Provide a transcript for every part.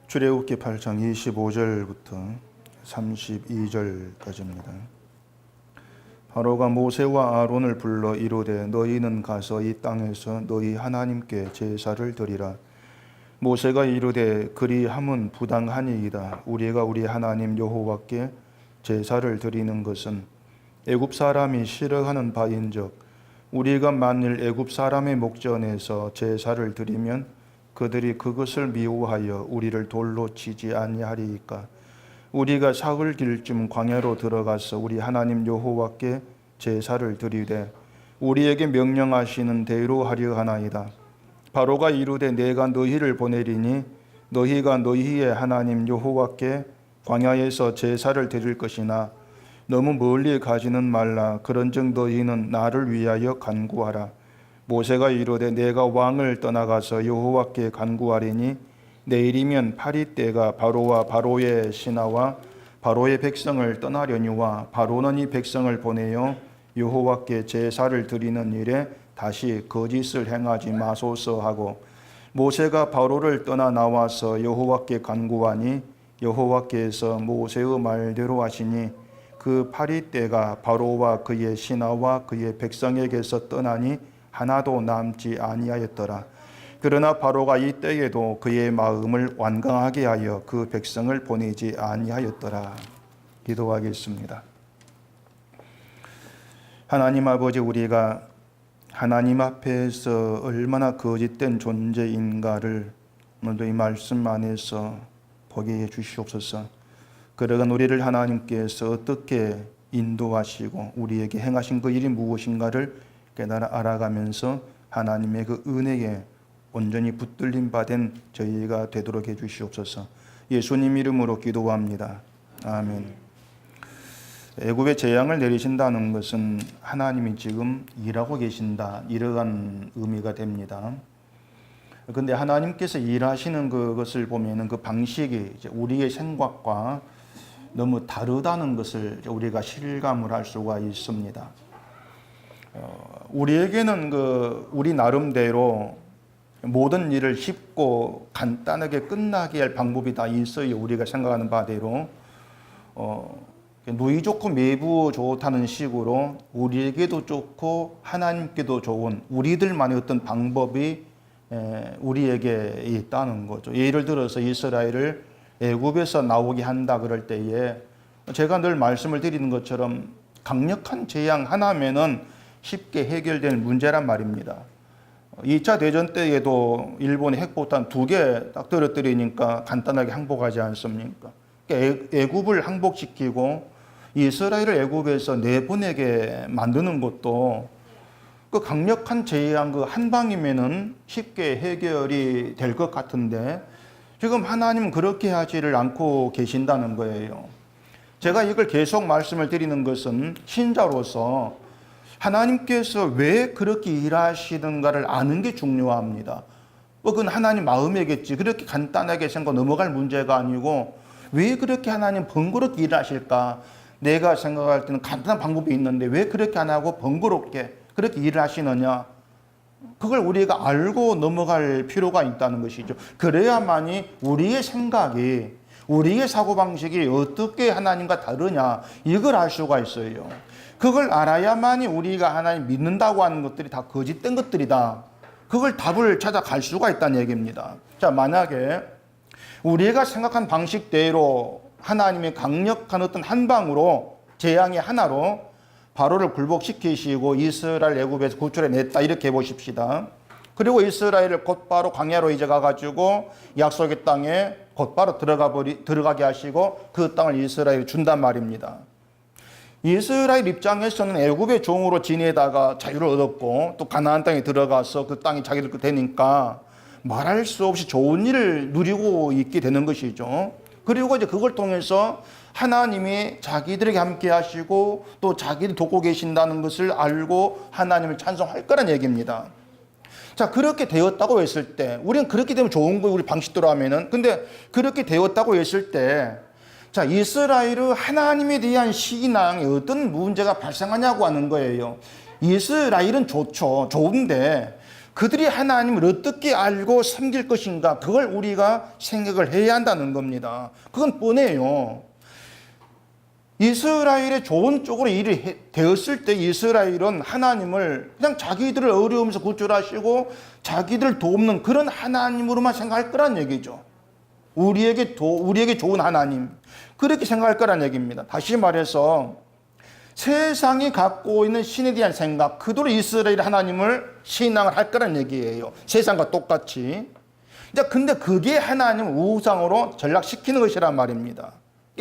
출애굽기 8장 25절부터 32절까지입니다. 바로가 모세와 아론을 불러 이르되 너희는 가서 이 땅에서 너희 하나님께 제사를 드리라. 모세가 이르되 그리함은 부당하니이다. 우리가 우리 하나님 여호와께 제사를 드리는 것은 애굽 사람이 싫어하는 바인즉 우리가 만일 애굽 사람의 목전에서 제사를 드리면 그들이 그것을 미워하여 우리를 돌로 치지 아니하리이까. 우리가 사흘 길쯤 광야로 들어가서 우리 하나님 여호와께 제사를 드리되 우리에게 명령하시는 대로 하려 하나이다. 바로가 이르되 내가 너희를 보내리니 너희가 너희의 하나님 여호와께 광야에서 제사를 드릴 것이나 너무 멀리 가지는 말라. 그런즉 너희는 나를 위하여 간구하라. 모세가 이르되 내가 왕을 떠나가서 여호와께 간구하리니 내일이면 8일 때가 바로와 바로의 신하와 바로의 백성을 떠나려니와 바로는 이 백성을 보내어 여호와께 제사를 드리는 일에 다시 거짓을 행하지 마소서 하고 모세가 바로를 떠나 나와서 여호와께 간구하니 여호와께서 모세의 말대로 하시니 그 8일 때가 바로와 그의 신하와 그의 백성에게서 떠나니 하나도 남지 아니하였더라. 그러나 바로가 이 때에도 그의 마음을 완강하게 하여 그 백성을 보내지 아니하였더라. 기도하겠습니다. 하나님 아버지, 우리가 하나님 앞에서 얼마나 거짓된 존재인가를 오늘도 이 말씀 안에서 보게 해 주시옵소서. 그러한 우리를 하나님께서 어떻게 인도하시고 우리에게 행하신 그 일이 무엇인가를 깨달아 알아가면서 하나님의 그 은혜에 온전히 붙들림 받은 저희가 되도록 해주시옵소서. 예수님 이름으로 기도합니다. 아멘. 애굽에 재앙을 내리신다는 것은 하나님이 지금 일하고 계신다, 이러한 의미가 됩니다. 그런데 하나님께서 일하시는 그것을 보면은 그 방식이 이제 우리의 생각과 너무 다르다는 것을 우리가 실감을 할 수가 있습니다. 우리에게는 우리 나름대로 모든 일을 쉽고 간단하게 끝나게 할 방법이 다 있어요. 우리가 생각하는 바대로 누이 좋고 매부 좋다는 식으로 우리에게도 좋고 하나님께도 좋은 우리들만의 어떤 방법이 우리에게 있다는 거죠. 예를 들어서 이스라엘을 애굽에서 나오게 한다 그럴 때에 제가 늘 말씀을 드리는 것처럼 강력한 재앙 하나면은 쉽게 해결될 문제란 말입니다. 2차 대전 때에도 일본이 핵폭탄 2개 딱 떨어뜨리니까 간단하게 항복하지 않습니까? 애굽을 항복시키고 이스라엘을 애굽에서 내보내게 만드는 것도 그 강력한 재앙 그 한 방이면은 쉽게 해결이 될 것 같은데 지금 하나님은 그렇게 하지를 않고 계신다는 거예요. 제가 이걸 계속 말씀을 드리는 것은 신자로서 하나님께서 왜 그렇게 일하시는가를 아는 게 중요합니다. 그건 하나님 마음이겠지. 그렇게 간단하게 생각 넘어갈 문제가 아니고 왜 그렇게 하나님 번거롭게 일하실까? 내가 생각할 때는 간단한 방법이 있는데 왜 그렇게 안 하고 번거롭게 그렇게 일을 하시느냐? 그걸 우리가 알고 넘어갈 필요가 있다는 것이죠. 그래야만이 우리의 생각이, 우리의 사고방식이 어떻게 하나님과 다르냐 이걸 알 수가 있어요. 그걸 알아야만이 우리가 하나님 믿는다고 하는 것들이 다 거짓된 것들이다. 그걸 답을 찾아갈 수가 있다는 얘기입니다. 자, 만약에 우리가 생각한 방식대로 하나님의 강력한 어떤 한 방으로 재앙의 하나로 바로를 굴복시키시고 이스라엘 애굽에서 구출해냈다 이렇게 보십시다. 그리고 이스라엘을 곧바로 광야로 이제 가가지고 약속의 땅에 곧바로 들어가게 하시고 그 땅을 이스라엘에 준단 말입니다. 이스라엘 입장에서는 애굽의 종으로 지내다가 자유를 얻었고 또 가나안 땅에 들어가서 그 땅이 자기들 거 되니까 말할 수 없이 좋은 일을 누리고 있게 되는 것이죠. 그리고 이제 그걸 통해서 하나님이 자기들에게 함께 하시고 또 자기를 돕고 계신다는 것을 알고 하나님을 찬송할 거란 얘기입니다. 자, 그렇게 되었다고 했을 때 우리는 그렇게 되면 좋은 거예요. 우리 방식대로 하면은. 근데 그렇게 되었다고 했을 때 자, 이스라엘은 하나님에 대한 신앙에 어떤 문제가 발생하냐고 하는 거예요. 이스라엘은 좋죠. 좋은데 그들이 하나님을 어떻게 알고 섬길 것인가, 그걸 우리가 생각을 해야 한다는 겁니다. 그건 뻔해요. 이스라엘의 좋은 쪽으로 일이 되었을 때 이스라엘은 하나님을 그냥 자기들을 어려움에서 구출하시고 자기들을 돕는 그런 하나님으로만 생각할 거란 얘기죠. 우리에게 좋은 하나님, 그렇게 생각할 거란 얘기입니다. 다시 말해서 세상이 갖고 있는 신에 대한 생각, 그대로 이스라엘 하나님을 신앙을 할 거란 얘기예요. 세상과 똑같이. 근데 그게 하나님을 우상으로 전락시키는 것이란 말입니다.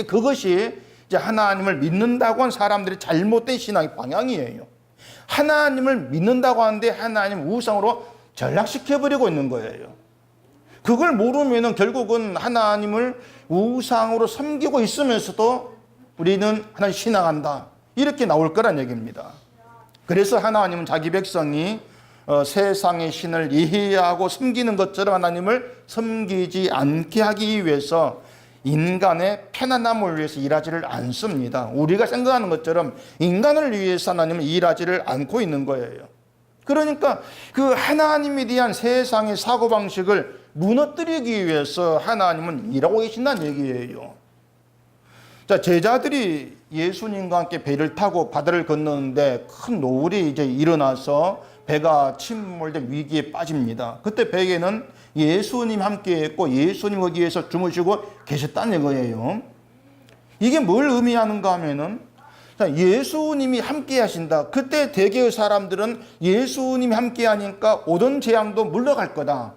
그것이 이제 하나님을 믿는다고 한 사람들이 잘못된 신앙의 방향이에요. 하나님을 믿는다고 하는데 하나님 우상으로 전락시켜버리고 있는 거예요. 그걸 모르면 결국은 하나님을 우상으로 섬기고 있으면서도 우리는 하나님 신앙한다, 이렇게 나올 거란 얘기입니다. 그래서 하나님은 자기 백성이 세상의 신을 이해하고 섬기는 것처럼 하나님을 섬기지 않게 하기 위해서 인간의 편안함을 위해서 일하지를 않습니다. 우리가 생각하는 것처럼 인간을 위해서 하나님은 일하지를 않고 있는 거예요. 그러니까 그 하나님에 대한 세상의 사고방식을 무너뜨리기 위해서 하나님은 일하고 계신다는 얘기예요. 자, 제자들이 예수님과 함께 배를 타고 바다를 건너는데 큰 노을이 이제 일어나서 배가 침몰된 위기에 빠집니다. 그때 배에는 예수님 함께 했고 예수님 거기에서 주무시고 계셨다는 거예요. 이게 뭘 의미하는가 하면은 예수님이 함께 하신다. 그때 대개의 사람들은 예수님이 함께 하니까 오던 재앙도 물러갈 거다,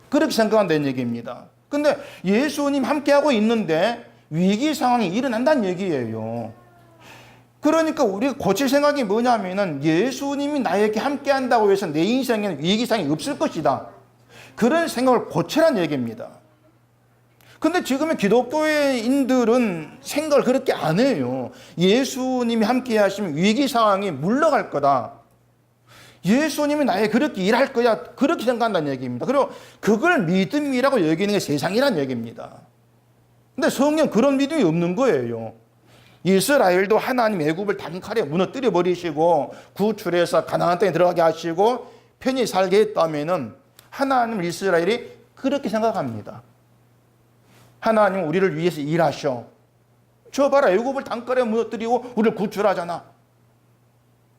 그렇게 생각한다는 얘기입니다. 근데 예수님 함께 하고 있는데 위기 상황이 일어난다는 얘기예요. 그러니까 우리가 고칠 생각이 뭐냐면은 예수님이 나에게 함께 한다고 해서 내 인생에는 위기 상황이 없을 것이다, 그런 생각을 고치라는 얘기입니다. 근데 지금의 기독교인들은 생각을 그렇게 안 해요. 예수님이 함께 하시면 위기 상황이 물러갈 거다, 예수님이 나에게 그렇게 일할 거야, 그렇게 생각한다는 얘기입니다. 그리고 그걸 믿음이라고 여기는 게 세상이라는 얘기입니다. 근데 성경 그런 믿음이 없는 거예요. 이스라엘도 하나님 애굽을 단칼에 무너뜨려 버리시고 구출해서 가나안 땅에 들어가게 하시고 편히 살게 했다면은 하나님 이스라엘이 그렇게 생각합니다. 하나님 우리를 위해서 일하셔. 저 봐라, 애굽을 단칼에 무너뜨리고 우리를 구출하잖아.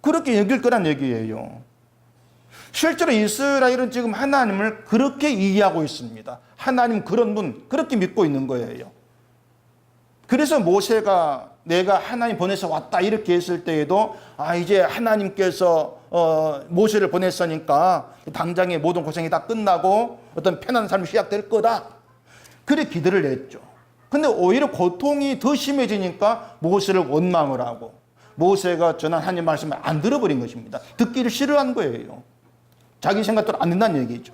그렇게 여길 거란 얘기예요. 실제로 이스라엘은 지금 하나님을 그렇게 이해하고 있습니다. 하나님 그런 분, 그렇게 믿고 있는 거예요. 그래서 모세가 내가 하나님 보내서 왔다 이렇게 했을 때에도 이제 하나님께서 모세를 보냈으니까 당장의 모든 고생이 다 끝나고 어떤 편안한 삶이 시작될 거다, 그렇게 기도를 했죠. 근데 오히려 고통이 더 심해지니까 모세를 원망을 하고 모세가 전한 하나님 말씀을 안 들어버린 것입니다. 듣기를 싫어한 거예요. 자기 생각대로 안 된다는 얘기죠.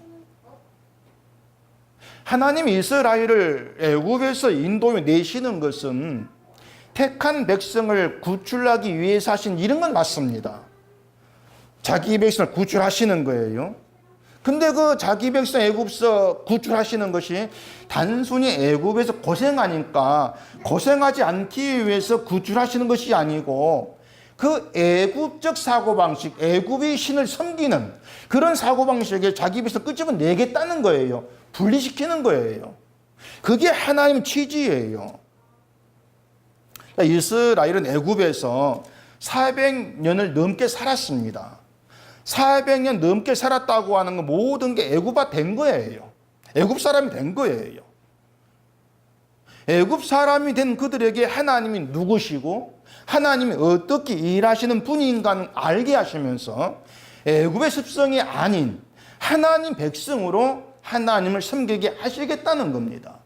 하나님이 이스라엘을 애굽에서 인도에 내시는 것은 택한 백성을 구출하기 위해서 하신 이런 건 맞습니다. 자기 백성을 구출하시는 거예요. 근데 그 자기 백성 애굽에서 구출하시는 것이 단순히 애굽에서 고생하니까 고생하지 않기 위해서 구출하시는 것이 아니고 그 애굽적 사고방식, 애굽의 신을 섬기는 그런 사고방식에 자기 백성 끄집어내겠다는 거예요. 분리시키는 거예요. 그게 하나님 취지예요. 이스라엘은 애굽에서 400년을 넘게 살았습니다. 400년 넘게 살았다고 하는 건 모든 게 애굽화 된 거예요. 애굽 사람이 된 거예요. 애굽 사람이 된 그들에게 하나님이 누구시고 하나님이 어떻게 일하시는 분인가는 알게 하시면서 애굽의 습성이 아닌 하나님 백성으로 하나님을 섬기게 하시겠다는 겁니다.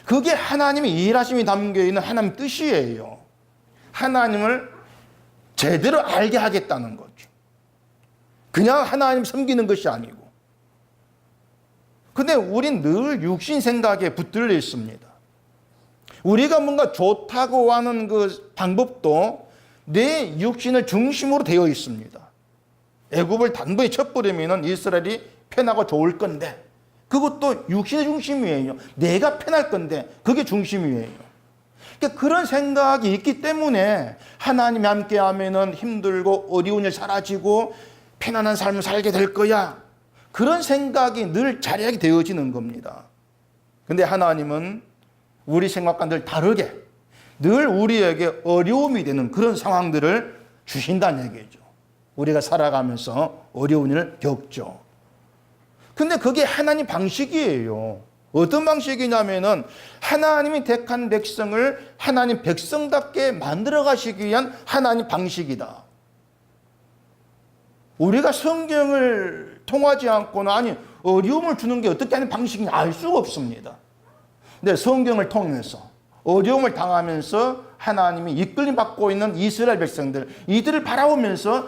그게 하나님의 일하심이 담겨있는 하나님 뜻이에요. 하나님을 제대로 알게 하겠다는 거죠. 그냥 하나님 섬기는 것이 아니고. 근데 우린 늘 육신 생각에 붙들려 있습니다. 우리가 뭔가 좋다고 하는 그 방법도 내 육신을 중심으로 되어 있습니다. 애굽을 단번에 쳐버리면 이스라엘이 편하고 좋을 건데 그것도 육신의 중심이에요. 내가 편할 건데 그게 중심이에요. 그러니까 그런 생각이 있기 때문에 하나님이 함께하면 힘들고 어려운 일 사라지고 편안한 삶을 살게 될 거야. 그런 생각이 늘 자리하게 되어지는 겁니다. 근데 하나님은 우리 생각과 늘 다르게 늘 우리에게 어려움이 되는 그런 상황들을 주신다는 얘기죠. 우리가 살아가면서 어려운 일을 겪죠. 근데 그게 하나님 방식이에요. 어떤 방식이냐면은 하나님이 택한 백성을 하나님 백성답게 만들어 가시기 위한 하나님 방식이다. 우리가 성경을 통하지 않고는 아니 어려움을 주는 게 어떻게 하는 방식인지 알 수가 없습니다. 근데 성경을 통해서 어려움을 당하면서 하나님이 이끌림 받고 있는 이스라엘 백성들 이들을 바라보면서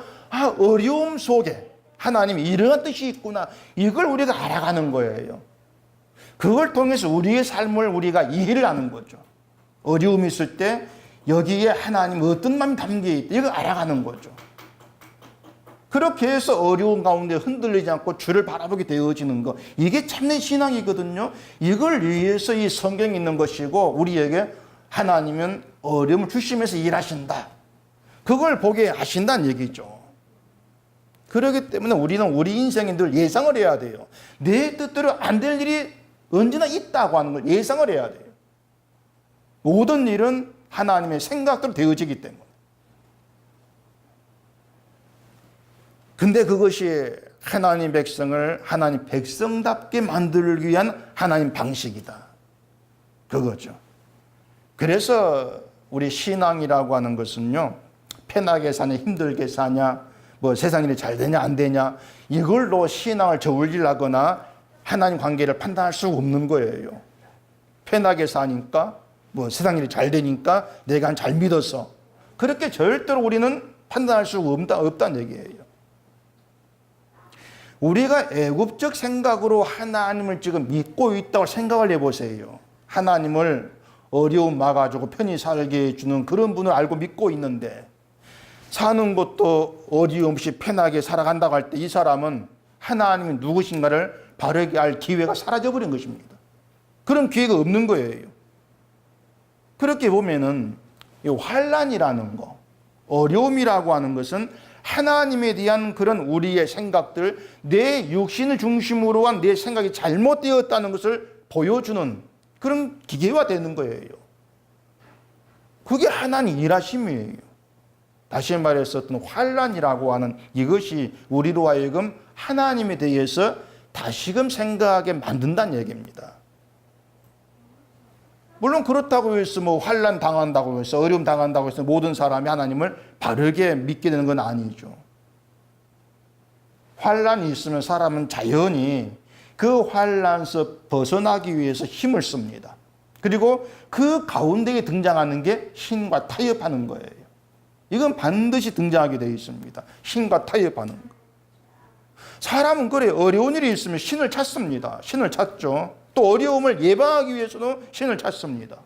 어려움 속에 하나님이 이러한 뜻이 있구나 이걸 우리가 알아가는 거예요. 그걸 통해서 우리의 삶을 우리가 이해를 하는 거죠. 어려움이 있을 때 여기에 하나님 어떤 마음이 담겨있다 이걸 알아가는 거죠. 그렇게 해서 어려운 가운데 흔들리지 않고 주를 바라보게 되어지는 것 이게 참된 신앙이거든요. 이걸 위해서 이 성경이 있는 것이고 우리에게 하나님은 어려움을 주시면서 일하신다. 그걸 보게 하신다는 얘기죠. 그렇기 때문에 우리는 우리 인생에 늘 예상을 해야 돼요. 내 뜻대로 안 될 일이 언제나 있다고 하는 걸 예상을 해야 돼요. 모든 일은 하나님의 생각대로 되어지기 때문에. 근데 그것이 하나님 백성을 하나님 백성답게 만들기 위한 하나님 방식이다. 그거죠. 그래서 우리 신앙이라고 하는 것은요. 편하게 사냐 힘들게 사냐 뭐 세상 일이 잘 되냐 안 되냐 이걸로 신앙을 저울질하거나 하나님 관계를 판단할 수 없는 거예요. 편하게 사니까 뭐 세상 일이 잘 되니까 내가 잘 믿어서 그렇게 절대로 우리는 판단할 수 없다는 얘기예요. 우리가 애국적 생각으로 하나님을 지금 믿고 있다고 생각을 해보세요. 하나님을 어려움 막아주고 편히 살게 해주는 그런 분을 알고 믿고 있는데 사는 것도 어려움 없이 편하게 살아간다고 할 때 이 사람은 하나님이 누구신가를 바르게 알 기회가 사라져버린 것입니다. 그런 기회가 없는 거예요. 그렇게 보면은 이 환난이라는 거, 어려움이라고 하는 것은 하나님에 대한 그런 우리의 생각들, 내 육신을 중심으로 한 내 생각이 잘못되었다는 것을 보여주는 그런 기계화 되는 거예요. 그게 하나님 일하심이에요. 다시 말해서 어떤 환난이라고 하는 이것이 우리로 하여금 하나님에 대해서 다시금 생각하게 만든다는 얘기입니다. 물론 그렇다고 해서 뭐 환난 당한다고 해서 어려움 당한다고 해서 모든 사람이 하나님을 바르게 믿게 되는 건 아니죠. 환난이 있으면 사람은 자연히 그 환난에서 벗어나기 위해서 힘을 씁니다. 그리고 그 가운데에 등장하는 게 신과 타협하는 거예요. 이건 반드시 등장하게 되어 있습니다. 신과 타협하는 거. 사람은 그래 어려운 일이 있으면 신을 찾습니다. 신을 찾죠. 또 어려움을 예방하기 위해서도 신을 찾습니다.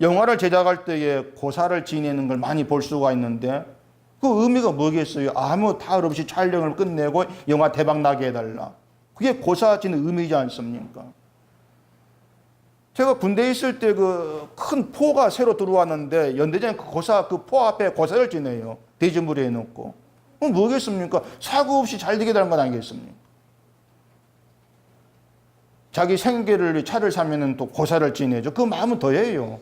영화를 제작할 때에 고사를 지내는 걸 많이 볼 수가 있는데 그 의미가 뭐겠어요? 아무 탈 없이 촬영을 끝내고 영화 대박 나게 해달라. 그게 고사 지는 의미지 않습니까? 제가 군대에 있을 때 그 큰 포가 새로 들어왔는데 연대장이 그 고사 그 포 앞에 고사를 지내요. 대지물에 해놓고. 그럼 뭐겠습니까? 사고 없이 잘 되게 되는 건 아니겠습니까? 자기 생계를 차를 사면은 또 고사를 지내죠. 그 마음은 더해요.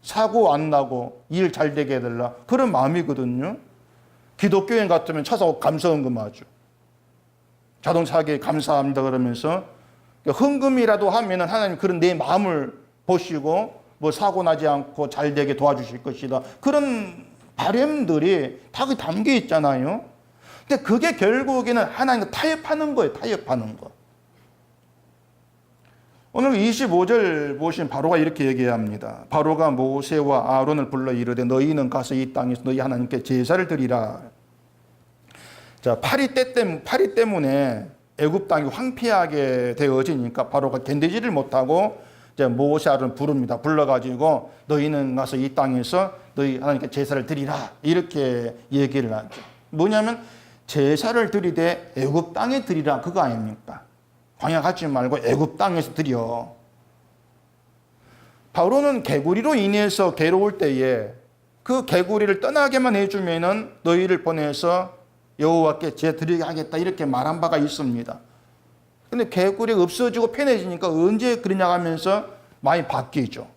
사고 안 나고 일 잘 되게 해달라. 그런 마음이거든요. 기독교인 같으면 차사고 감사헌금 하죠. 자동차게 감사합니다 그러면서 헌금이라도 하면은 하나님 그런 내 마음을 보시고 뭐 사고 나지 않고 잘 되게 도와주실 것이다. 그런 바람들이 다 담겨 있잖아요. 근데 그게 결국에는 하나님과 타협하는 거예요. 타협하는 거. 오늘 25절 보시면 바로가 이렇게 얘기합니다. 바로가 모세와 아론을 불러 이르되 너희는 가서 이 땅에서 너희 하나님께 제사를 드리라. 자, 파리 때문에 애굽 땅이 황폐하게 되어지니까 바로가 견디지를 못하고 이제 모세 아론을 부릅니다. 불러가지고 너희는 가서 이 땅에서 너희 하나님께 제사를 드리라 이렇게 얘기를 하죠. 뭐냐면 제사를 드리되 애굽 땅에 드리라 그거 아닙니까? 광야 가지 말고 애굽 땅에서 드려. 바로는 개구리로 인해서 괴로울 때에 그 개구리를 떠나게만 해주면은 너희를 보내서 여호와께 제사 드리게 하겠다 이렇게 말한 바가 있습니다. 근데 개구리 없어지고 편해지니까 언제 그러냐 하면서 많이 바뀌죠.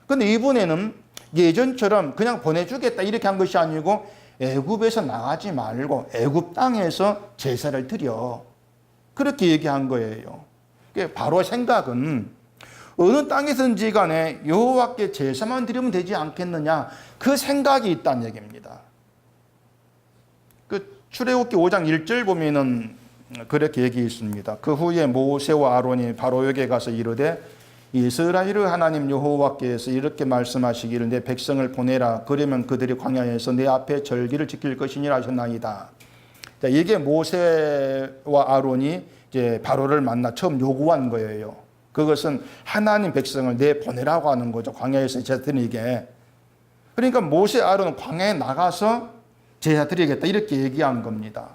근데 이번에는 예전처럼 그냥 보내주겠다 이렇게 한 것이 아니고 애굽에서 나가지 말고 애굽 땅에서 제사를 드려. 그렇게 얘기한 거예요. 바로 생각은 어느 땅에서든지 간에 여호와께 제사만 드리면 되지 않겠느냐 그 생각이 있다는 얘기입니다. 그 출애굽기 5장 1절 보면은 그렇게 얘기했습니다. 그 후에 모세와 아론이 바로에게 가서 이르되 이스라엘의 하나님 여호와께서 이렇게 말씀하시기를 내 백성을 보내라. 그러면 그들이 광야에서 내 앞에 절기를 지킬 것이니라 하셨나이다. 자, 이게 모세와 아론이 이제 바로를 만나 처음 요구한 거예요. 그것은 하나님 백성을 내 보내라고 하는 거죠. 광야에서 제사 드리게. 그러니까 모세 아론은 광야에 나가서 제사 드리겠다 이렇게 얘기한 겁니다.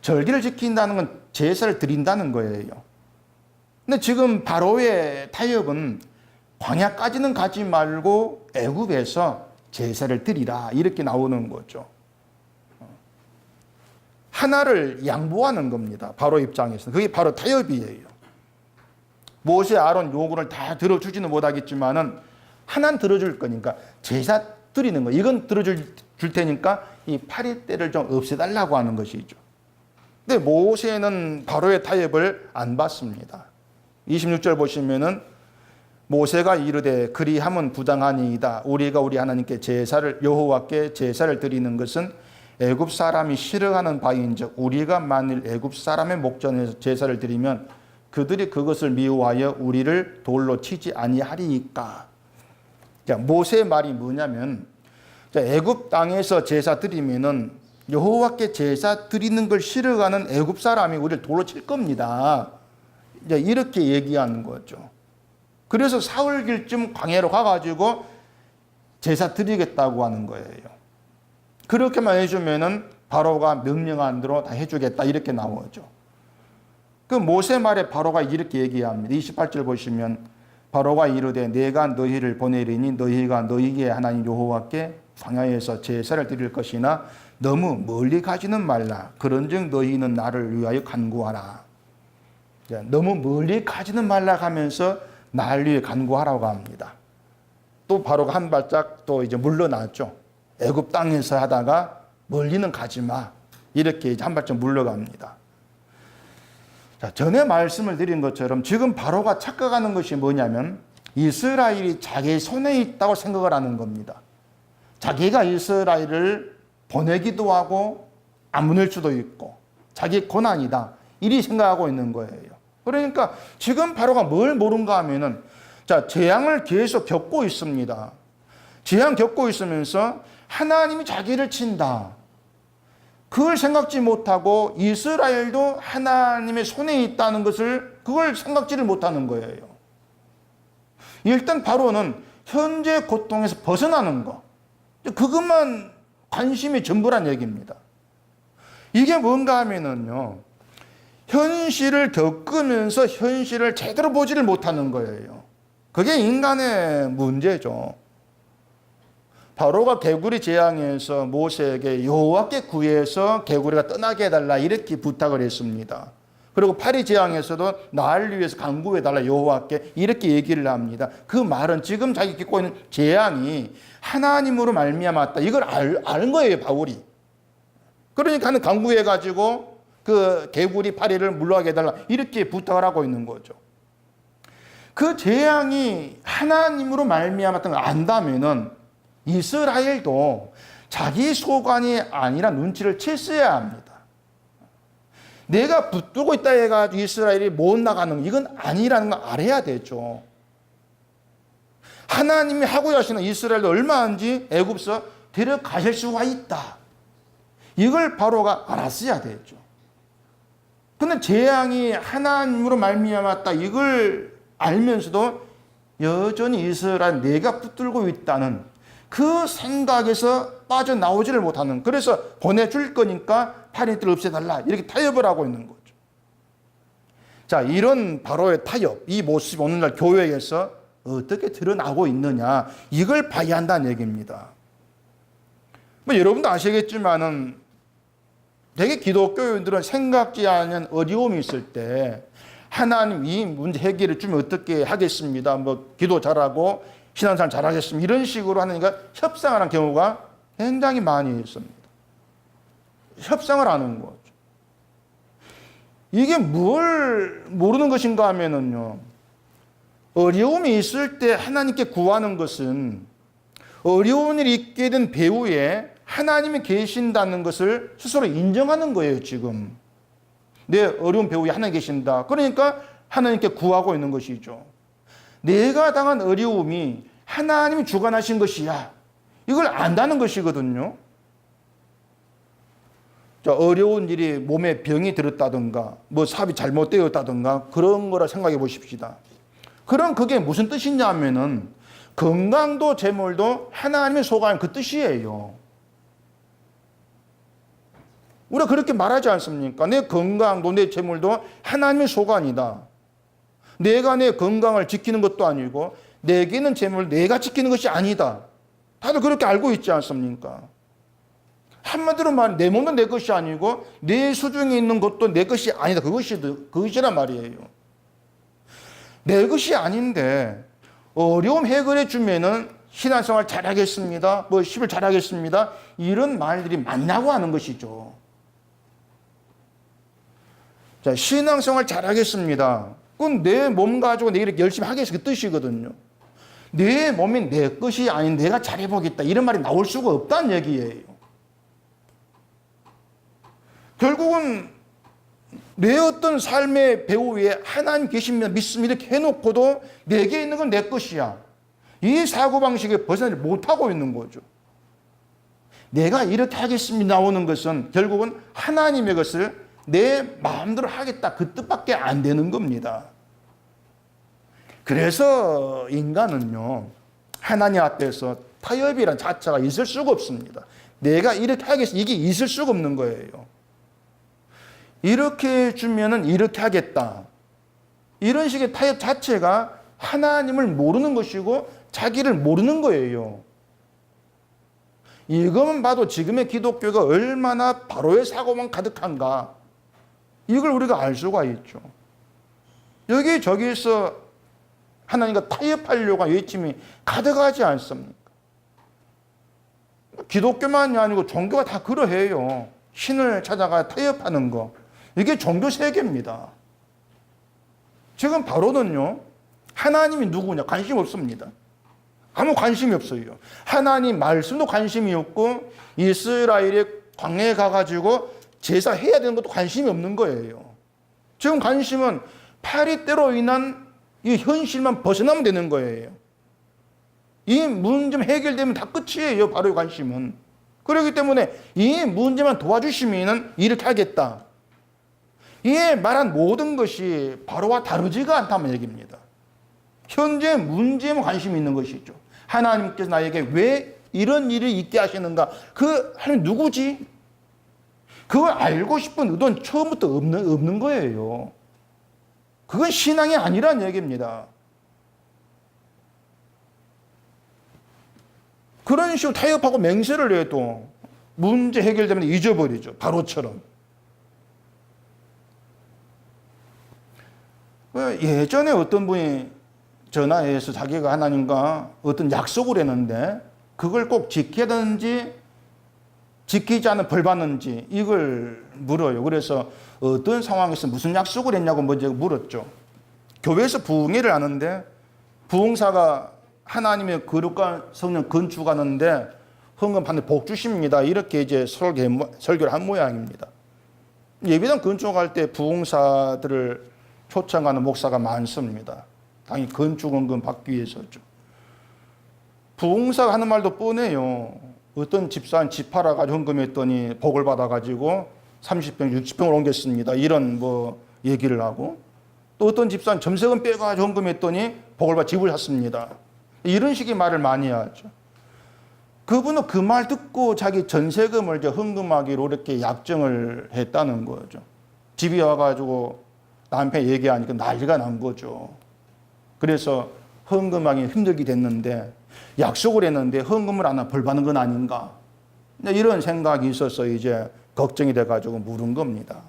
절기를 지킨다는 건 제사를 드린다는 거예요. 근데 지금 바로의 타협은 광야까지는 가지 말고 애굽에서 제사를 드리라 이렇게 나오는 거죠. 하나를 양보하는 겁니다. 바로 입장에서. 그게 바로 타협이에요. 모세 아론 요구를 다 들어주지는 못하겠지만은 하나는 들어줄 거니까 제사 드리는 거 이건 들어줄 테니까 이 파리떼를 좀 없애달라고 하는 것이죠. 근데 모세는 바로의 타협을 안 받습니다. 26절 보시면은 모세가 이르되 그리함은 부당하니이다. 우리가 우리 하나님께 제사를 여호와께 제사를 드리는 것은 애굽 사람이 싫어하는 바인즉 우리가 만일 애굽 사람의 목전에서 제사를 드리면 그들이 그것을 미워하여 우리를 돌로 치지 아니하리이까. 자, 모세의 말이 뭐냐면 애굽 땅에서 제사 드리면은 여호와께 제사 드리는 걸 싫어하는 애굽 사람이 우리를 돌로 칠 겁니다. 이제 이렇게 얘기하는 거죠. 그래서 사흘길쯤 광야로 가가지고 제사 드리겠다고 하는 거예요. 그렇게만 해주면은 바로가 명령한 대로 다 해주겠다 이렇게 나오죠. 그 모세 말에 바로가 이렇게 얘기합니다. 28절 보시면 바로가 이르되 내가 너희를 보내리니 너희가 너희의 하나님 여호와께 광야에서 제사를 드릴 것이나 너무 멀리 가지는 말라. 그런즉 너희는 나를 위하여 간구하라. 너무 멀리 가지는 말라 하면서 날 위해 간구하라고 합니다. 또 바로가 한 발짝 또 이제 물러났죠. 애굽 땅에서 하다가 멀리는 가지 마. 이렇게 이제 한 발짝 물러갑니다. 자, 전에 말씀을 드린 것처럼 지금 바로가 착각하는 것이 뭐냐면 이스라엘이 자기 손에 있다고 생각을 하는 겁니다. 자기가 이스라엘을 보내기도 하고 안 보낼 수도 있고 자기 고난이다. 이리 생각하고 있는 거예요. 그러니까 지금 바로가 뭘 모른가 하면은 자, 재앙을 계속 겪고 있습니다. 재앙 겪고 있으면서 하나님이 자기를 친다. 그걸 생각지 못하고 이스라엘도 하나님의 손에 있다는 것을 그걸 생각지를 못하는 거예요. 일단 바로는 현재 고통에서 벗어나는 거. 그것만 관심이 전부란 얘기입니다. 이게 뭔가 하면은요. 현실을 겪으면서 현실을 제대로 보지를 못하는 거예요. 그게 인간의 문제죠. 바로가 개구리 재앙에서 모세에게 여호와께 구해서 개구리가 떠나게 해달라 이렇게 부탁을 했습니다. 그리고 파리 재앙에서도 나를 위해서 간구해달라 여호와께 이렇게 얘기를 합니다. 그 말은 지금 자기 겪고 있는 재앙이 하나님으로 말미암았다. 이걸 아는 거예요, 바울이. 그러니까 간구해가지고 그 개구리 파리를 물러가게 해달라 이렇게 부탁을 하고 있는 거죠. 그 재앙이 하나님으로 말미암았던 걸 안다면은 이스라엘도 자기 소관이 아니라 눈치를 챘어야 합니다. 내가 붙들고 있다 해가지고 이스라엘이 못 나가는 이건 아니라는 걸 알아야 되죠. 하나님이 하고 하시는 이스라엘도 얼마인지 애굽에서 데려가실 수가 있다. 이걸 바로가 알았어야 되죠. 근데 재앙이 하나님으로 말미암았다 이걸 알면서도 여전히 이스라엘 내가 붙들고 있다는 그 생각에서 빠져나오지를 못하는, 그래서 보내줄 거니까 파리떼를 없애달라 이렇게 타협을 하고 있는 거죠. 자, 이런 바로의 타협, 이 모습이 오늘날 교회에서 어떻게 드러나고 있느냐 이걸 봐야 한다는 얘기입니다. 뭐 여러분도 아시겠지만은 되게 기독교인들은 생각지 않은 어려움이 있을 때 하나님 이 문제 해결해 주면 어떻게 하겠습니다. 뭐 기도 잘하고 신앙생활 잘하겠습니다. 이런 식으로 하니까 협상하는 경우가 굉장히 많이 있습니다. 협상을 하는 거죠. 이게 뭘 모르는 것인가 하면은요. 어려움이 있을 때 하나님께 구하는 것은 어려운 일이 있게 된 배후에 하나님이 계신다는 것을 스스로 인정하는 거예요, 지금. 내 어려운 배후에 하나님 계신다. 그러니까 하나님께 구하고 있는 것이죠. 내가 당한 어려움이 하나님이 주관하신 것이야. 이걸 안다는 것이거든요. 자, 어려운 일이 몸에 병이 들었다든가, 뭐 사업이 잘못되었다든가, 그런 거라 생각해 보십시다. 그럼 그게 무슨 뜻이냐 하면은, 건강도 재물도 하나님의 소관인 그 뜻이에요. 우리가 그렇게 말하지 않습니까? 내 건강도 내 재물도 하나님의 소관이다. 내가 내 건강을 지키는 것도 아니고 내게는 재물 내가 지키는 것이 아니다. 다들 그렇게 알고 있지 않습니까? 한마디로 말하면 내 몸도 내 것이 아니고 내 수중에 있는 것도 내 것이 아니다. 그것이란 말이에요. 내 것이 아닌데 어려움 해결해 주면은 신앙생활 잘하겠습니다. 뭐 10일 잘하겠습니다. 이런 말들이 맞냐고 하는 것이죠. 자, 신앙생활 잘하겠습니다. 그건 내 몸 가지고 내가 이렇게 열심히 하겠습니다. 그 뜻이거든요. 내 몸이 내 것이 아닌 내가 잘해보겠다. 이런 말이 나올 수가 없다는 얘기예요. 결국은 내 어떤 삶의 배후에 하나님 계시면 믿습니다. 이렇게 해놓고도 내게 있는 건 내 것이야. 이 사고방식에 벗어나지 못하고 있는 거죠. 내가 이렇게 하겠습니다 나오는 것은 결국은 하나님의 것을 내 마음대로 하겠다. 그 뜻밖에 안 되는 겁니다. 그래서 인간은요, 하나님 앞에서 타협이란 자체가 있을 수가 없습니다. 내가 이렇게 하겠습니다. 이게 있을 수가 없는 거예요. 이렇게 해주면은 이렇게 하겠다. 이런 식의 타협 자체가 하나님을 모르는 것이고 자기를 모르는 거예요. 이것만 봐도 지금의 기독교가 얼마나 바로의 사고만 가득한가. 이걸 우리가 알 수가 있죠. 여기저기서 하나님과 타협하려고 하는 외침이 가득하지 않습니까? 기독교만이 아니고 종교가 다 그러해요. 신을 찾아가 타협하는 거. 이게 종교 세계입니다. 지금 바로는요, 하나님이 누구냐 관심 없습니다. 아무 관심이 없어요. 하나님 말씀도 관심이 없고 이스라엘의 광야에 가가지고 제사해야 되는 것도 관심이 없는 거예요. 지금 관심은 파리때로 인한 이 현실만 벗어나면 되는 거예요. 이 문제만 해결되면 다 끝이에요. 바로의 관심은. 그렇기 때문에 이 문제만 도와주시면 이렇게 하겠다. 이 말한 모든 것이 바로와 다르지가 않다는 얘기입니다. 현재 문제에만 관심이 있는 것이죠. 하나님께서 나에게 왜 이런 일이 있게 하시는가? 그 하나님 누구지? 그걸 알고 싶은 의도는 처음부터 없는 거예요. 그건 신앙이 아니란 얘기입니다. 그런 식으로 타협하고 맹세를 해도 문제 해결되면 잊어버리죠. 바로처럼. 예전에 어떤 분이 전화해서 자기가 하나님과 어떤 약속을 했는데 그걸 꼭 지켜야 되는지 지키지 않으면 벌 받는지 이걸 물어요. 그래서 어떤 상황에서 무슨 약속을 했냐고 먼저 물었죠. 교회에서 부흥회를 하는데 부흥사가 하나님의 거룩한 성령 건축하는데 헌금 받는 복 주십니다. 이렇게 이제 설교를 한 모양입니다. 예배당 건축할 때 부흥사들을 초청하는 목사가 많습니다. 당연히 건축 헌금 받기 위해서죠. 부흥사가 하는 말도 뻔해요. 어떤 집사는 집 팔아가지고 헌금했더니 복을 받아가지고 30평, 60평을 옮겼습니다. 이런 뭐 얘기를 하고 또 어떤 집사는 점세금 빼가지고 헌금했더니 복을 받아 집을 샀습니다. 이런 식의 말을 많이 하죠. 그분은 그 말 듣고 자기 전세금을 이제 헌금하기로 이렇게 약정을 했다는 거죠. 집에 와가지고 남편이 얘기하니까 난리가 난 거죠. 그래서 헌금하기 힘들게 됐는데 약속을 했는데 헌금을 안 하면 벌 받는 건 아닌가. 이런 생각이 있어서 이제 걱정이 돼가지고 물은 겁니다.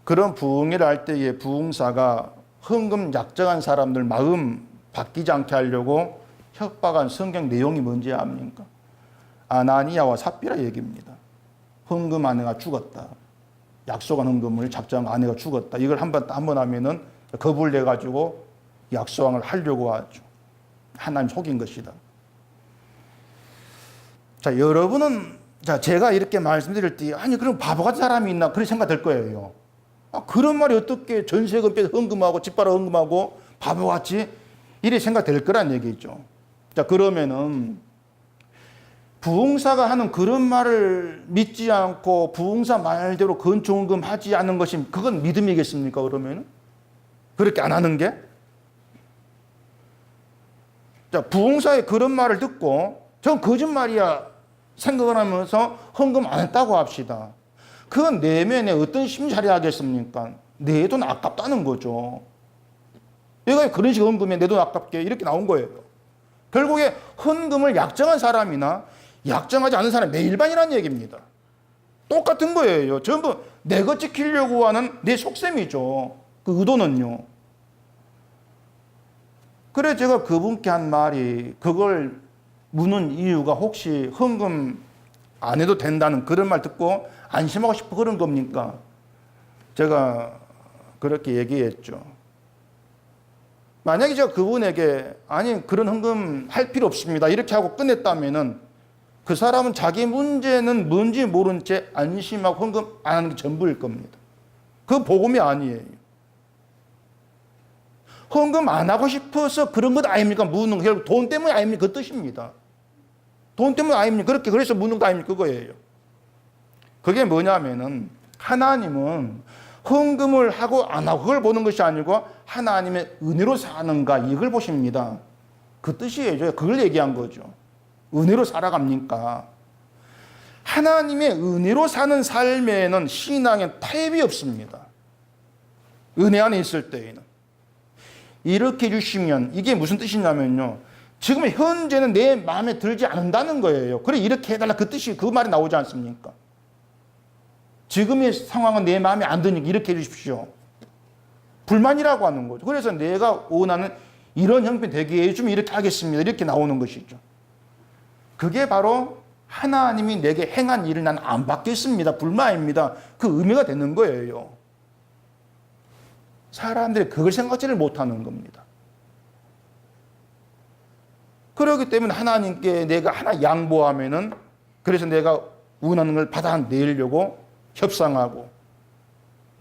그런 부흥회를 할 때에 부흥사가 헌금 약정한 사람들 마음 바뀌지 않게 하려고 협박한 성경 내용이 뭔지 압니까? 아나니아와 삽비라 얘기입니다. 헌금 아내가 죽었다. 약속한 헌금을 작정한 아내가 죽었다. 이걸 한 번 하면은 겁을 내가지고 약속을 하려고 하죠. 하나님 속인 것이다. 자, 여러분은 제가 이렇게 말씀드릴 때 아니 그럼 바보 같은 사람이 있나 그런 생각 들 거예요. 그런 말이 어떻게 전세금 빼서 헌금하고 집 팔아 헌금하고 바보같이 이래 생각될 거란 얘기죠. 자, 그러면은 부흥사가 하는 그런 말을 믿지 않고 부흥사 말대로 건축헌금 하지 않는 것이 그건 믿음이겠습니까? 그러면은 그렇게 안 하는 게? 자, 부흥사의 그런 말을 듣고 전 거짓말이야 생각을 하면서 헌금 안 했다고 합시다. 그건 내면에 어떤 심사리 하겠습니까? 내 돈 아깝다는 거죠. 얘가 그런 식으로 헌금에 내 돈 아깝게 이렇게 나온 거예요. 결국에 헌금을 약정한 사람이나 약정하지 않은 사람이 매일반이라는 얘기입니다. 똑같은 거예요. 전부 내 것 지키려고 하는 내 속셈이죠. 그 의도는요. 그래 제가 그분께 한 말이 그걸 묻는 이유가 혹시 헌금 안 해도 된다는 그런 말 듣고 안심하고 싶어 그런 겁니까? 제가 그렇게 얘기했죠. 만약에 제가 그분에게 아니 그런 헌금 할 필요 없습니다 이렇게 하고 끝냈다면은 그 사람은 자기 문제는 뭔지 모른 채 안심하고 헌금 안 하는 게 전부일 겁니다. 그 복음이 아니에요. 헌금 안 하고 싶어서 그런 것 아닙니까? 묻는 거 결국 돈 때문에 아닙니까? 그 뜻입니다. 돈 때문에 아닙니까? 그렇게 그래서 묻는 거 아닙니까? 그거예요. 그게 뭐냐면은 하나님은 헌금을 하고 안 하고 그걸 보는 것이 아니고 하나님의 은혜로 사는가 이걸 보십니다. 그 뜻이에요. 그걸 얘기한 거죠. 은혜로 살아갑니까? 하나님의 은혜로 사는 삶에는 신앙에 타협이 없습니다. 은혜 안에 있을 때에는. 이렇게 해주시면 이게 무슨 뜻이냐면요. 지금 현재는 내 마음에 들지 않는다는 거예요. 그래 이렇게 해달라 그 뜻이 그 말이 나오지 않습니까? 지금의 상황은 내 마음에 안 드니까 이렇게 해주십시오. 불만이라고 하는 거죠. 그래서 내가 원하는 이런 형편 되게 해주면 이렇게 하겠습니다. 이렇게 나오는 것이죠. 그게 바로 하나님이 내게 행한 일을 난 안 받겠습니다. 불만입니다. 그 의미가 되는 거예요. 사람들이 그걸 생각지를 못하는 겁니다. 그렇기 때문에 하나님께 내가 하나 양보하면은 그래서 내가 원하는 걸 받아내려고 협상하고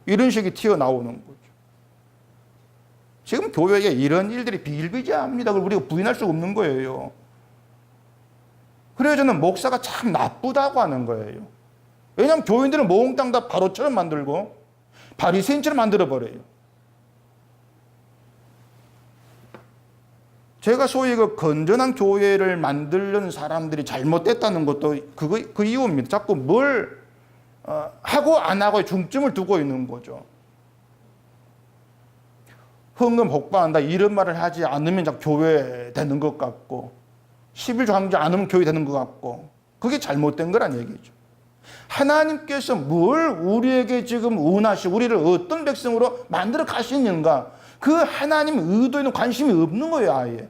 이런 식이 튀어나오는 거죠. 지금 교회에 이런 일들이 비일비재합니다. 그걸 우리가 부인할 수 없는 거예요. 그래서 저는 목사가 참 나쁘다고 하는 거예요. 왜냐하면 교인들은 몽땅 다 바로처럼 만들고 바리새인처럼 만들어버려요. 제가 소위 그 건전한 교회를 만들려는 사람들이 잘못됐다는 것도 그 이유입니다. 자꾸 뭘 하고 안 하고에 중점을 두고 있는 거죠. 헌금 복받는다 이런 말을 하지 않으면 자꾸 교회 되는 것 같고 11조 하지 않으면 교회 되는 것 같고 그게 잘못된 거란 얘기죠. 하나님께서 뭘 우리에게 지금 원하시고 우리를 어떤 백성으로 만들어 가시는가 그 하나님 의도에는 관심이 없는 거예요. 아예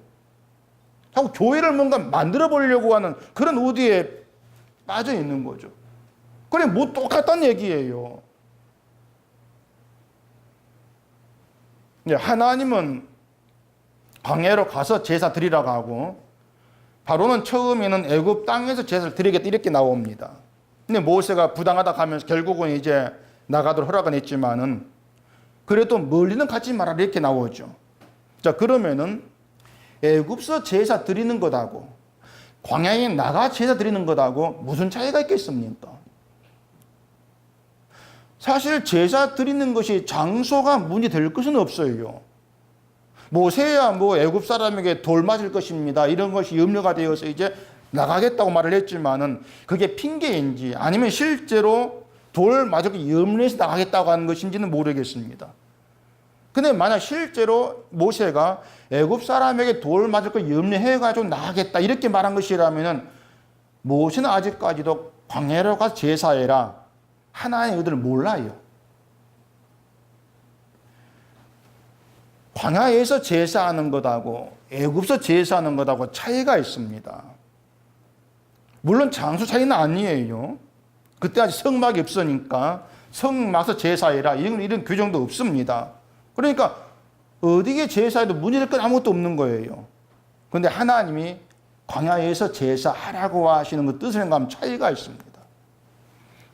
자꾸 교회를 뭔가 만들어 보려고 하는 그런 의도에 빠져 있는 거죠. 그래 뭐 똑같다는 얘기예요. 하나님은 광야로 가서 제사 드리라고 하고 바로는 처음에는 애굽 땅에서 제사를 드리겠다 이렇게 나옵니다. 근데 모세가 부당하다 가면서 결국은 이제 나가도록 허락은 했지만은 그래도 멀리는 가지 마라 이렇게 나오죠. 자 그러면은 애굽서 제사 드리는 것하고 광야에 나가 제사 드리는 것하고 무슨 차이가 있겠습니까? 사실 제사 드리는 것이 장소가 문제 될 것은 없어요. 모세야 뭐 애굽 사람에게 돌 맞을 것입니다. 이런 것이 염려가 되어서 이제 나가겠다고 말을 했지만은 그게 핑계인지 아니면 실제로 돌 맞을 거 염려해서 나가겠다고 하는 것인지는 모르겠습니다. 근데 만약 실제로 모세가 애굽 사람에게 돌 맞을 거 염려해가지고 나가겠다 이렇게 말한 것이라면은 모세는 아직까지도 광야로 가서 제사해라. 하나님 그들을 몰라요. 광야에서 제사하는 것하고 애굽에서 제사하는 것하고 차이가 있습니다. 물론 장수 차이는 아니에요. 그때 아직 성막이 없으니까 성막에서 제사해라 이런 규정도 없습니다. 그러니까 어디에 제사해도 문제될 건 아무것도 없는 거예요. 그런데 하나님이 광야에서 제사하라고 하시는 그 뜻을 생각하면 차이가 있습니다.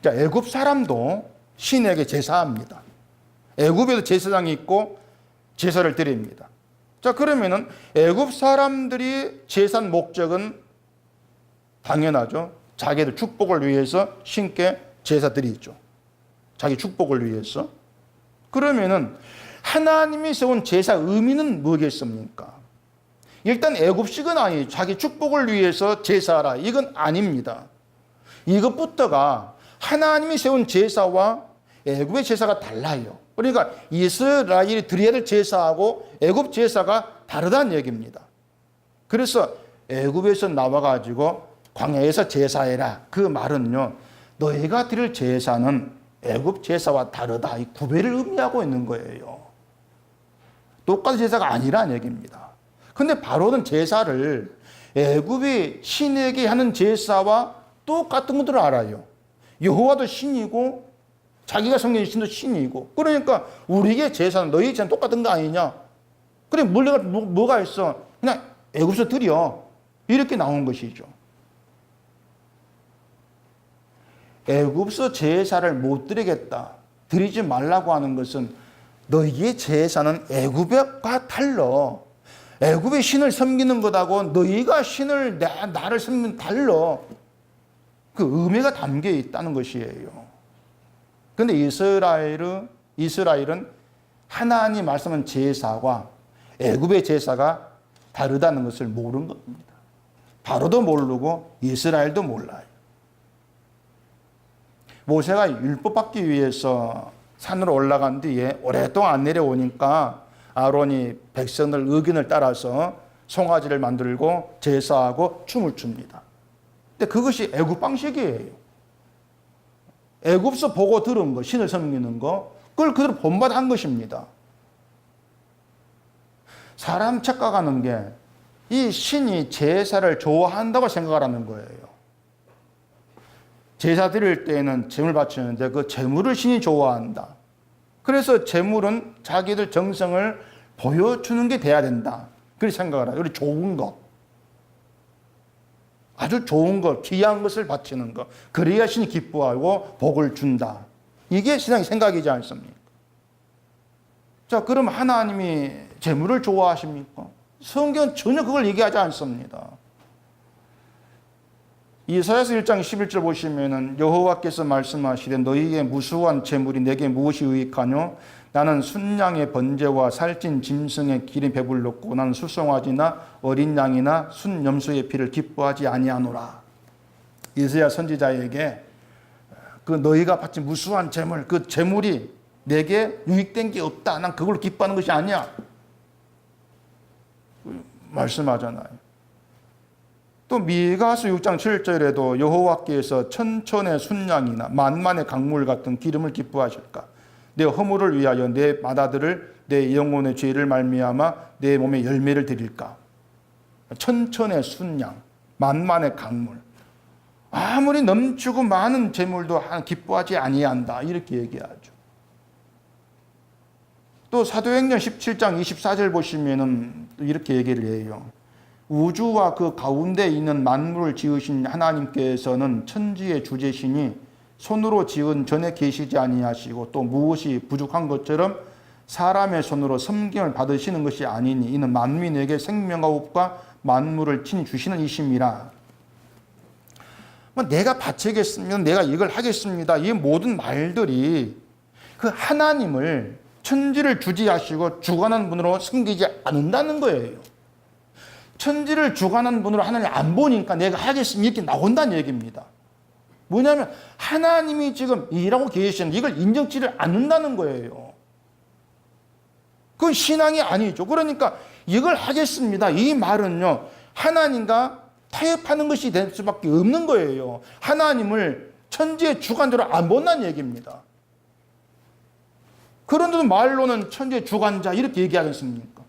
자, 애굽 사람도 신에게 제사합니다. 애굽에도 제사장이 있고 제사를 드립니다. 자, 그러면은 애굽 사람들이 제사한 목적은 당연하죠. 자기들 축복을 위해서 신께 제사 드리죠. 자기 축복을 위해서. 그러면은 하나님이 세운 제사 의미는 뭐겠습니까? 일단 애굽식은 아니에요. 자기 축복을 위해서 제사하라. 이건 아닙니다. 이것부터가 하나님이 세운 제사와 애굽의 제사가 달라요. 그러니까 이스라엘이 드려야 될 제사하고 애굽 제사가 다르다는 얘기입니다. 그래서 애굽에서 나와가지고 광야에서 제사해라. 그 말은요, 너희가 드릴 제사는 애굽 제사와 다르다. 이 구별을 의미하고 있는 거예요. 똑같은 제사가 아니라는 얘기입니다. 근데 바로는 제사를 애굽이 신에게 하는 제사와 똑같은 것들을 알아요. 여호와도 신이고 자기가 섬기는 신도 신이고, 그러니까 우리에게 제사는 너희 제사는 똑같은 거 아니냐? 그래, 물레가 뭐가 있어? 그냥 애굽에서 드려. 이렇게 나온 것이죠. 애굽에서 제사를 못 드리겠다, 드리지 말라고 하는 것은 너희의 제사는 애굽과 달라. 애굽의 신을 섬기는 것하고 너희가 신을 나를 섬기는 달라. 그 의미가 담겨 있다는 것이에요. 그런데 이스라엘은 하나님 말씀은 제사와 애굽의 제사가 다르다는 것을 모르는 겁니다. 바로도 모르고 이스라엘도 몰라요. 모세가 율법 받기 위해서 산으로 올라간 뒤에 오랫동안 안 내려오니까 아론이 백성들 의견을 따라서 송아지를 만들고 제사하고 춤을 춥니다. 근데 그것이 애굽 방식이에요. 애굽에서 보고 들은 거, 신을 섬기는 거, 그걸 그대로 본받은 것입니다. 사람 착각하는 게 이 신이 제사를 좋아한다고 생각하라는 거예요. 제사 드릴 때에는 제물 바치는데 그 제물을 신이 좋아한다. 그래서 제물은 자기들 정성을 보여주는 게 돼야 된다. 그렇게 생각을 해요. 좋은 거. 아주 좋은 것, 귀한 것을 바치는 것. 그래야 신이 기뻐하고 복을 준다. 이게 신앙의 생각이지 않습니까? 자, 그럼 하나님이 재물을 좋아하십니까? 성경은 전혀 그걸 얘기하지 않습니다. 이사야서 1장 11절 보시면은 여호와께서 말씀하시되 너희의 무수한 재물이 내게 무엇이 유익하뇨? 나는 순양의 번제와 살찐 짐승의 기름에 배불렀고 나는 수송아지나 어린 양이나 순염소의 피를 기뻐하지 아니하노라. 이사야 선지자에게 그 너희가 바친 무수한 재물, 그 재물이 내게 유익된 게 없다. 난 그걸 기뻐하는 것이 아니야. 말씀하잖아요. 또 미가서 6장 7절에도 여호와께서 천천의 순양이나 만만의 강물 같은 기름을 기뻐하실까? 내 허물을 위하여 내 마다들을 내 영혼의 죄를 말미암아 내 몸에 열매를 드릴까? 천천의 순양, 만만의 강물. 아무리 넘치고 많은 재물도 기뻐하지 아니한다. 이렇게 얘기하죠. 또 사도행전 17장 24절 보시면은 이렇게 얘기를 해요. 우주와 그 가운데 있는 만물을 지으신 하나님께서는 천지의 주제시니 손으로 지은 전에 계시지 아니하시고 또 무엇이 부족한 것처럼 사람의 손으로 섬김을 받으시는 것이 아니니 이는 만민에게 생명과 호흡과 만물을 친히 주시는 이심이라. 내가 바치겠습니다. 내가 이걸 하겠습니다. 이 모든 말들이 그 하나님을 천지를 주지하시고 주관하는 분으로 섬기지 않는다는 거예요. 천지를 주관하는 분으로 하나님을 안 보니까 내가 하겠습니다. 이렇게 나온다는 얘기입니다. 뭐냐면 하나님이 지금 일하고 계시는데 이걸 인정치를 않는다는 거예요. 그건 신앙이 아니죠. 그러니까 이걸 하겠습니다. 이 말은요, 하나님과 타협하는 것이 될 수밖에 없는 거예요. 하나님을 천지의 주관자로 안 본다는 얘기입니다. 그런데도 말로는 천지의 주관자 이렇게 얘기하겠습니까?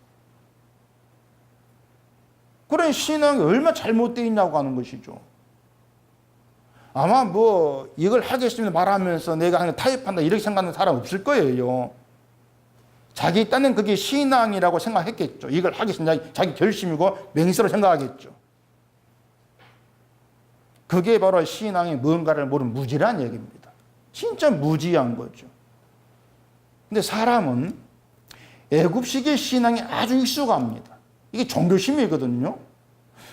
그런 신앙이 얼마나 잘못되어 있냐고 하는 것이죠. 아마 뭐 이걸 하겠습니다 말하면서 내가 하는 타협한다 이렇게 생각하는 사람 없을 거예요. 자기 딴엔 그게 신앙이라고 생각했겠죠. 이걸 하겠습니다. 자기 결심이고 맹세로 생각하겠죠. 그게 바로 신앙이 뭔가를 모르는 무지란 얘기입니다. 진짜 무지한 거죠. 근데 사람은 애굽식의 신앙이 아주 익숙합니다. 이게 종교심이거든요.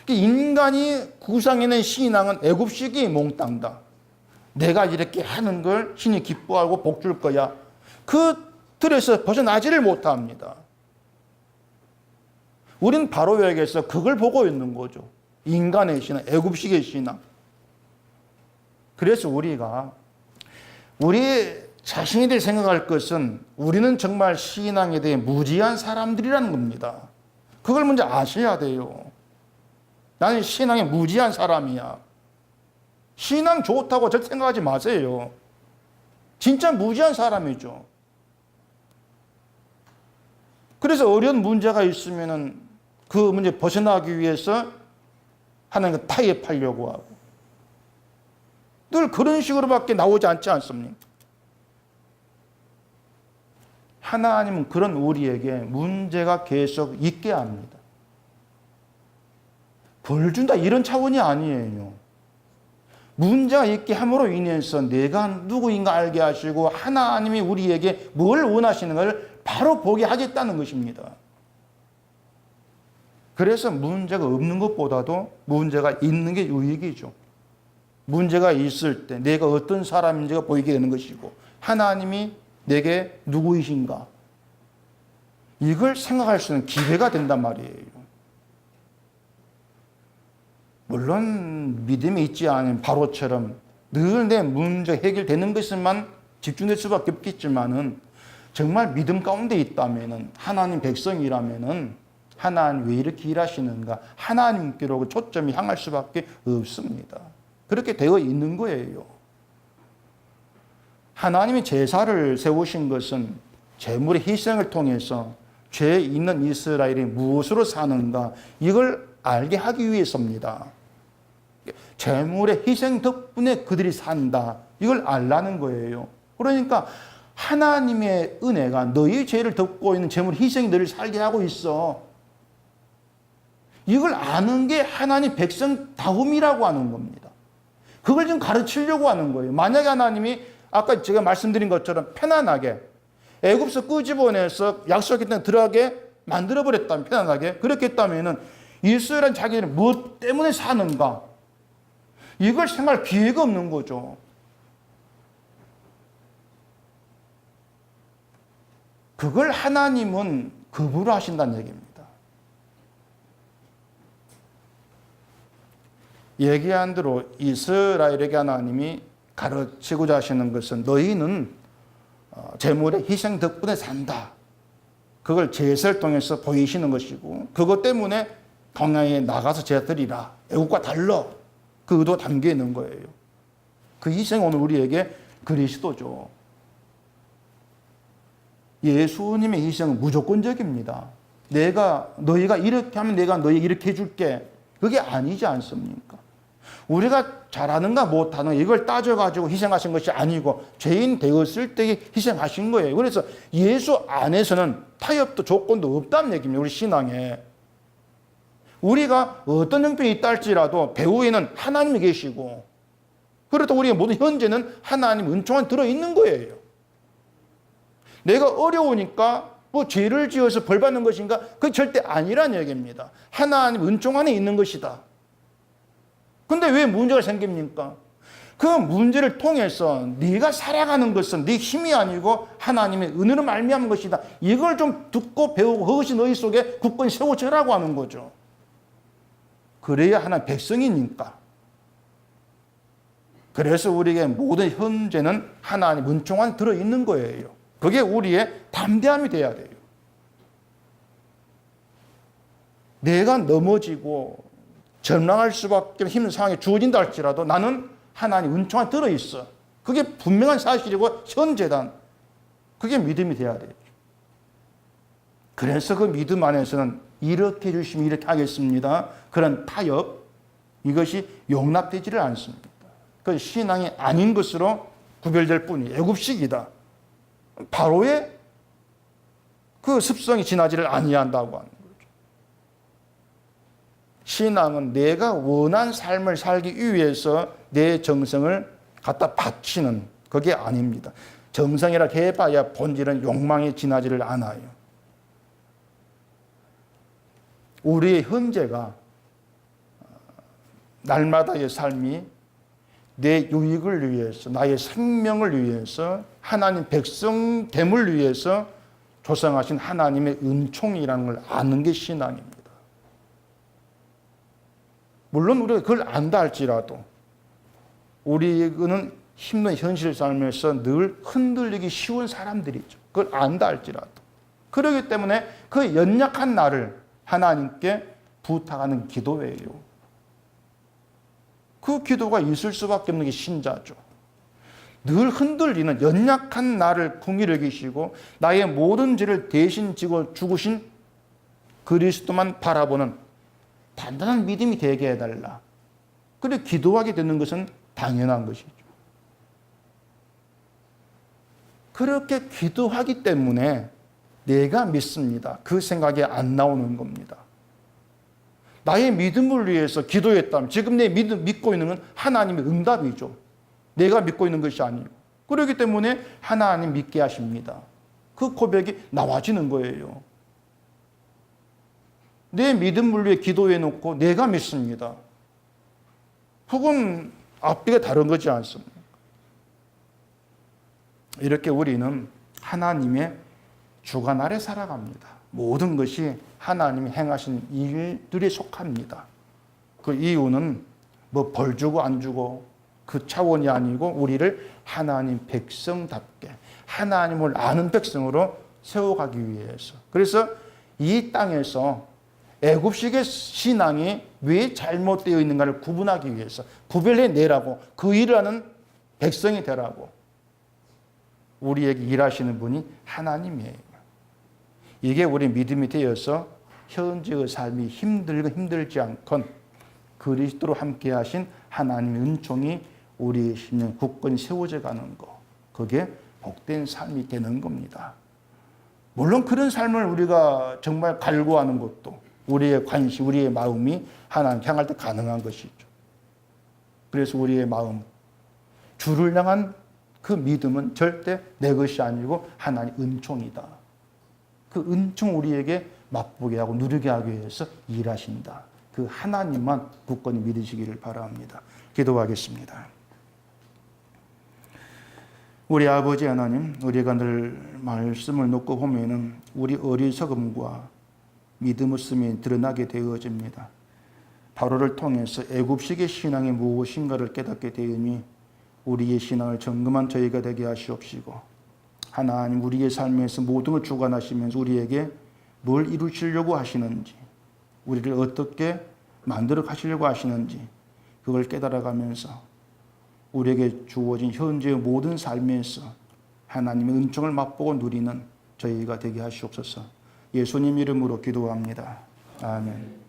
인간이 구상해낸 신앙은 애굽식이 몽땅다. 내가 이렇게 하는 걸 신이 기뻐하고 복 줄 거야. 그 틀에서 벗어나지를 못합니다. 우리는 바로에게서 그걸 보고 있는 거죠. 인간의 신앙, 애굽식의 신앙. 그래서 우리가 우리 자신이 생각할 것은 우리는 정말 신앙에 대해 무지한 사람들이라는 겁니다. 그걸 먼저 아셔야 돼요. 나는 신앙에 무지한 사람이야. 신앙 좋다고 절대 생각하지 마세요. 진짜 무지한 사람이죠. 그래서 어려운 문제가 있으면 그 문제 벗어나기 위해서 하나님과 타협하려고 하고 늘 그런 식으로밖에 나오지 않지 않습니까? 하나님은 그런 우리에게 문제가 계속 있게 합니다. 벌 준다 이런 차원이 아니에요. 문제가 있게 함으로 인해서 내가 누구인가 알게 하시고 하나님이 우리에게 뭘 원하시는 걸 바로 보게 하겠다는 것입니다. 그래서 문제가 없는 것보다도 문제가 있는 게 유익이죠. 문제가 있을 때 내가 어떤 사람인지가 보이게 되는 것이고 하나님이 내게 누구이신가 이걸 생각할 수 있는 기회가 된단 말이에요. 물론 믿음이 있지 않은 바로처럼 늘 내 문제 해결되는 것에만 집중될 수밖에 없겠지만은 정말 믿음 가운데 있다면은 하나님 백성이라면은 하나님 왜 이렇게 일하시는가 하나님께로 초점이 향할 수밖에 없습니다. 그렇게 되어 있는 거예요. 하나님이 제사를 세우신 것은 제물의 희생을 통해서 죄 있는 이스라엘이 무엇으로 사는가 이걸 알게 하기 위해서입니다. 제물의 희생 덕분에 그들이 산다. 이걸 알라는 거예요. 그러니까 하나님의 은혜가 너희 죄를 덮고 있는 제물 희생이 너를 살게 하고 있어. 이걸 아는 게 하나님 백성다움이라고 하는 겁니다. 그걸 좀 가르치려고 하는 거예요. 만약에 하나님이 아까 제가 말씀드린 것처럼 편안하게 애굽에서 끄집어내서 약속했던 들어가게 만들어버렸다면 편안하게 그렇게 했다면 이스라엘은 자기들은 무엇 때문에 사는가 이걸 생각할 기회가 없는 거죠. 그걸 하나님은 급으로 하신다는 얘기입니다. 얘기한 대로 이스라엘에게 하나님이 가르치고자 하시는 것은 너희는 제물의 희생 덕분에 산다. 그걸 제사를 통해서 보이시는 것이고 그것 때문에 광야에 나가서 제사 드리라. 애국과 달라. 그 의도가 담겨 있는 거예요. 그 희생이 오늘 우리에게 그리스도죠. 예수님의 희생은 무조건적입니다. 너희가 이렇게 하면 내가 너희 이렇게 해줄게. 그게 아니지 않습니까? 우리가 잘하는가 못하는가 이걸 따져가지고 희생하신 것이 아니고 죄인 되었을 때 희생하신 거예요. 그래서 예수 안에서는 타협도 조건도 없다는 얘기입니다. 우리 신앙에. 우리가 어떤 형편이 있다 할지라도 배후에는 하나님이 계시고 그렇다고 우리의 모든 현재는 하나님 은총 안에 들어있는 거예요. 내가 어려우니까 뭐 죄를 지어서 벌 받는 것인가? 그게 절대 아니란 얘기입니다. 하나님 은총 안에 있는 것이다. 근데 왜 문제가 생깁니까? 그 문제를 통해서 네가 살아가는 것은 네 힘이 아니고 하나님의 은혜로 말미암은 것이다. 이걸 좀 듣고 배우고 그것이 너희 속에 굳건히 세워져라고 하는 거죠. 그래야 하나님 백성이니까. 그래서 우리에게 모든 현재는 하나님 은총 안에 들어있는 거예요. 그게 우리의 담대함이 돼야 돼요. 내가 넘어지고 절망할 수밖에 없는 힘든 상황에 주어진다 할지라도 나는 하나님 은총 안에 들어있어. 그게 분명한 사실이고 현재단. 그게 믿음이 돼야 돼요. 그래서 그 믿음 안에서는 이렇게 해주시면 이렇게 하겠습니다. 그런 타협, 이것이 용납되지를 않습니다. 그 신앙이 아닌 것으로 구별될 뿐이에요. 애굽식이다. 바로의 그 습성이 지나지를 아니한다고 하는 거죠. 신앙은 내가 원한 삶을 살기 위해서 내 정성을 갖다 바치는 그게 아닙니다. 정성이라 해봐야 본질은 욕망에 지나지를 않아요. 우리의 현재가 날마다의 삶이 내 유익을 위해서, 나의 생명을 위해서, 하나님 백성됨을 위해서 조성하신 하나님의 은총이라는 걸 아는 게 신앙입니다. 물론 우리가 그걸 안다 할지라도 우리는 힘든 현실 삶에서 늘 흔들리기 쉬운 사람들이죠. 그걸 안다 할지라도. 그렇기 때문에 그 연약한 나를 하나님께 부탁하는 기도예요. 그 기도가 있을 수밖에 없는 게 신자죠. 늘 흔들리는 연약한 나를 긍휼히 여기시고 나의 모든 죄를 대신 지고 죽으신 그리스도만 바라보는 단단한 믿음이 되게 해달라. 그래 기도하게 되는 것은 당연한 것이죠. 그렇게 기도하기 때문에 내가 믿습니다. 그 생각이 안 나오는 겁니다. 나의 믿음을 위해서 기도했다면 지금 내 믿고 있는 건 하나님의 응답이죠. 내가 믿고 있는 것이 아니고. 그렇기 때문에 하나님 믿게 하십니다. 그 고백이 나와지는 거예요. 내 믿음을 위해 기도해놓고 내가 믿습니다. 그건 앞뒤가 다른 거지 않습니까? 이렇게 우리는 하나님의 주관 아래 살아갑니다. 모든 것이 하나님이 행하신 일들에 속합니다. 그 이유는 뭐 벌 주고 안 주고 그 차원이 아니고 우리를 하나님 백성답게 하나님을 아는 백성으로 세워가기 위해서. 그래서 이 땅에서 애굽식의 신앙이 왜 잘못되어 있는가를 구분하기 위해서 구별해내라고 그 일을 하는 백성이 되라고 우리에게 일하시는 분이 하나님이에요. 이게 우리 믿음이 되어서 현재의 삶이 힘들고 힘들지 않건 그리스도로 함께 하신 하나님의 은총이 우리의 심령 굳건히 세워져 가는 거. 그게 복된 삶이 되는 겁니다. 물론 그런 삶을 우리가 정말 갈구하는 것도 우리의 관심, 우리의 마음이 하나님 향할 때 가능한 것이죠. 그래서 우리의 마음, 주를 향한 그 믿음은 절대 내 것이 아니고 하나님 은총이다. 그 은총 우리에게 맛보게 하고 누리게 하기 위해서 일하신다. 그 하나님만 굳건히 믿으시기를 바랍니다. 기도하겠습니다. 우리 아버지 하나님, 우리가 늘 말씀을 놓고 보면은 우리 어리석음과 믿음 없음이 드러나게 되어집니다. 바로를 통해서 애굽식의 신앙이 무엇인가를 깨닫게 되으니 우리의 신앙을 점검한 저희가 되게 하시옵시고 하나님 우리의 삶에서 모든 걸 주관하시면서 우리에게 뭘 이루시려고 하시는지 우리를 어떻게 만들어 가시려고 하시는지 그걸 깨달아가면서 우리에게 주어진 현재의 모든 삶에서 하나님의 은총을 맛보고 누리는 저희가 되게 하시옵소서. 예수님 이름으로 기도합니다. 아멘.